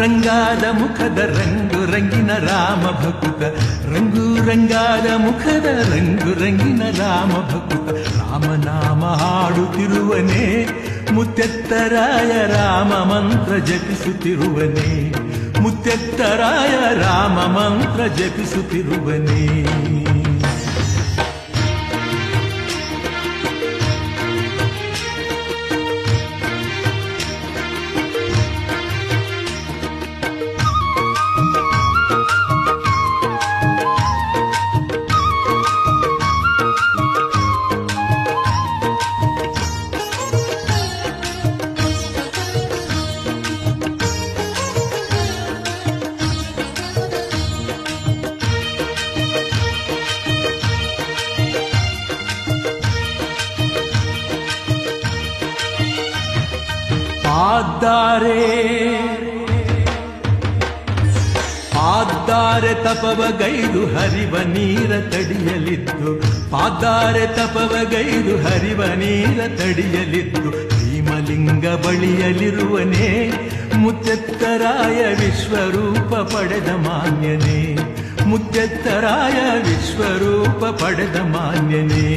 ರಂಗಾದ ಮುಖದ ರಂಗು ರಂಗಿನ ರಾಮ ಭಕುತ, ರಂಗು ರಂಗಾದ ಮುಖದ ರಂಗು ರಂಗಿನ ರಾಮ ಭಕುತ, ರಾಮನಾಮ ಹಾಡುತ್ತಿರುವನೇ ಮುತ್ತೆತ್ತರಾಯ ರಾಮ ಮಂತ್ರ ಜಪಿಸುತ್ತಿರುವನೇ, ಮುತ್ತೆತ್ತರಾಯ ರಾಮ ಮಂತ್ರ ಜಪಿಸುತ್ತಿರುವನೇ. ಪಾದ್ದಾರೆ ತಪವಗೈದು ಹರಿವ ನೀರ ತಡಿಯಲಿದ್ದು, ಪಾದ್ದಾರೆ ತಪವಗೈದು ಹರಿವ ನೀರ ತಡಿಯಲಿದ್ದು, ಭೀಮಲಿಂಗ ಬಳಿಯಲಿರುವನೇ ಮುತ್ತೆತ್ತರಾಯ ವಿಶ್ವರೂಪ ಪಡೆದ ಮಾನ್ಯನೇ, ಮುತ್ತೆತ್ತರಾಯ ವಿಶ್ವರೂಪ ಪಡೆದ ಮಾನ್ಯನೇ.